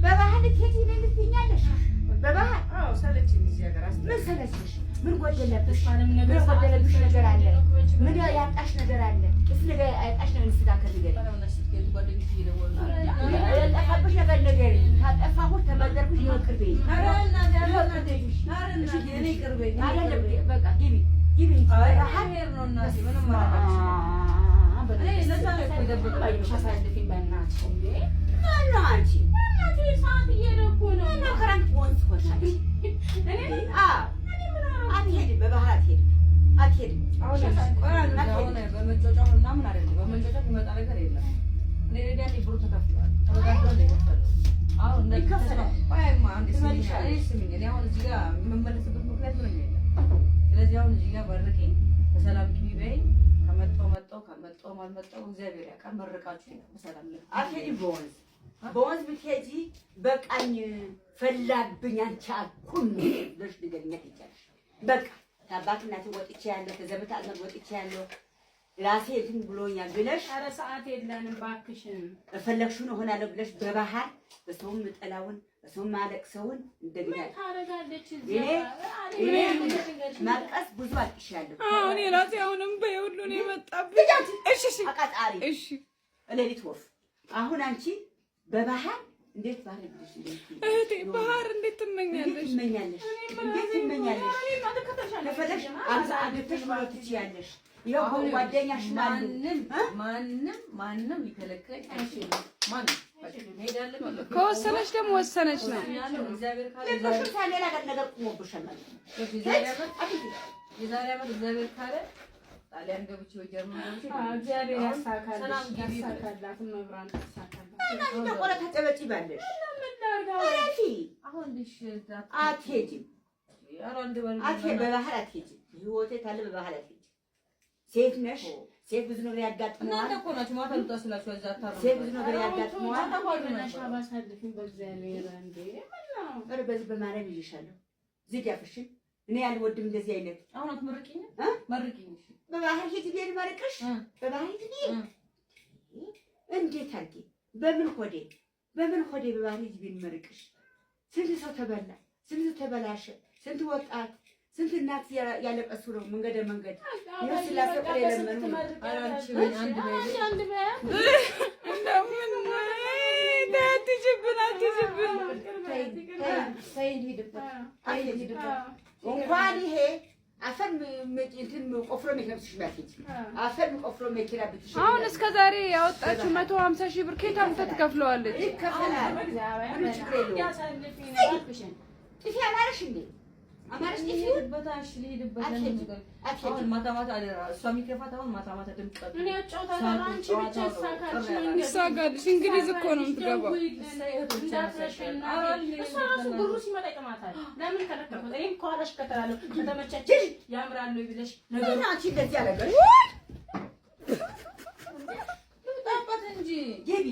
በባህል ትሄጂ ነው ልትኛለሽ? በባህል አዎ፣ ሰለችኝ። እዚህ ሀገር ምን ሰለችሽ? ምን ጎደለብሽ? ምን ጎደለብሽ ነገር አለ? ምን ያጣሽ ነገር አለ? እስኪ ነገር ያጣሽ ነው እንስዳከር ነገር ያጣፋብሽ ነገር ነገር ታጠፋሁት ተበደርኩሽ ነው ቅርቤ እኔ ቅርቤ አይደለም። በቃ ግቢ ግቢ ሀሜር ነው እና ምንም ማለት እኔ ለዛ ነው ተደብቀኝ ሻሳልፊኝ በእናትሽ እንዴ ማነው አንቺ እናቴ ሰዓት እየሄድኩ ነው እና ከረንት ወንስ ወጣች እኔ አትሄድም በባህር አትሄድም አሁን በመጫጫው ምናምን አይደለም በመጫጫው የሚመጣ ነገር የለም እኔ ለዳኒ ብሩ ተከፍሏል ተበዳድሮ ነው አሁን እንደከፈለ ቆይማ አንዴ ስሚኝ እኔ አሁን እዚህ ጋር የምመለስበት ምክንያት ምንም የለም ስለዚህ አሁን እዚህ ጋር በርቂ በሰላም ግቢ በይ ከመጣው ማልመጣው እግዚአብሔር ያውቃል መርቃችሁ በሰላም ነው አትሄጂም በወንዝ ብትሄጂ በቃኝ ፈላብኝ አንቺ አኩን ብለሽ ንገሪኝ ትችያለሽ በቃ ታባት እናቴ ወጥቼ ያለው ከዘመታ አዘር ወጥቼ ያለው ራሴ እንትን ብሎኛል ብለሽ ኧረ ሰዓት የለንም እባክሽን በፈለግሽው ነው ሆናለሁ ብለሽ በባህር በሰውም ጥላውን በሰውም ማለቅሰውን እንደገና ታረጋለች እኔ ማልቀስ ብዙ አልቅሻለሁ እኔ ራሴ አሁንም በይሁሉ ነው የመጣብኝ እሺ አቃጣሪ እሺ ሌሊት ወፍ አሁን አንቺ በባህር እንዴት ባህር ልጅ እህቴ ባህር እንዴት ትመኛለሽ እንዴት ትመኛለሽ ለፈለሽ አግተሽ ማለት ትችያለሽ ይሄው ጓደኛሽ ማንም ሊከለክለኝ አይችልም ማንም ከወሰነች ደግሞ ወሰነች ነው እግዚአብሔር ካለ ሌላ ነገር ቆሞብሻል ማለት ነው የዛሬ ዓመት እግዚአብሔር ካለ ጣሊያን ገብቼ ጀርመን ገብቼ እግዚአብሔር ያሳካላት መብራን ታሳካላት እና ቆራ ተጨበጪ ባለሽ አሁን ልሽ አትሄጂም በባህር አትሄጂም ህይወቴ ታለ በባህር አትሄጂም ሴት ነሽ ሴት ብዙ ነገር ያጋጥመዋል እናንተ እኮ ናችሁ ማታ ልታስላችሁ እዛ ታረሙ ሴት ብዙ ነገር ያጋጥመዋል ታቆይነሽ አባሳልፊን በእግዚአብሔር እንዴ ኧረ በዚህ በማርያም ይዤሻለሁ ዝግ ያፍሽን እኔ ያልወድም እንደዚህ አይነት አሁን አትመርቂኝ መርቂኝ እሺ በባህር ሂጂ ቢል መርቅሽ በባህር ሂጂ እንዴት አድርጌ በምን ሆዴ በባህር ሂጂ ቢል መርቅሽ ስንት ሰው ተበላ ስንት ተበላሸ ስንት ወጣት ስንት እናት ያለቀሱ ነው መንገድ ይሄ ስላሰቀለ ለምን አራንቺ አንድ እንደምን አትጅብን እንኳን ይሄ አፈር እንትን ቆፍሮ መከብስሽ ባትይ አፈር ቆፍሮ መኪና ብትሽ አሁን እስከ ዛሬ ያወጣችሁ 150,000 ብር ከየት አምጥታ ትከፍለዋለች? ይከፈላል። ጥፊ አማረሽ እንዴ? አማረሽ ጥፊ በታሽ ሊሄድበት ነገር አሁን ማታ አደራ እሷ የሚከፋት አሁን ማታ ድምቀት እኔ አጫውታለሁ። አንቺ ብቻ ይሳካልሽ። እንግሊዝ እኮ ነው የምትገባው። እሷ ራሱ ብሩ ሲመጣ ይቀማታል። ለምን ከለከፈት? እኔም ከኋላሽ ከተላለሁ ከተመቻችሽ ያምራል ብለሽ ነገሩ አንቺ እንደዚህ ያለገሽ ልጣበት እንጂ ገቢ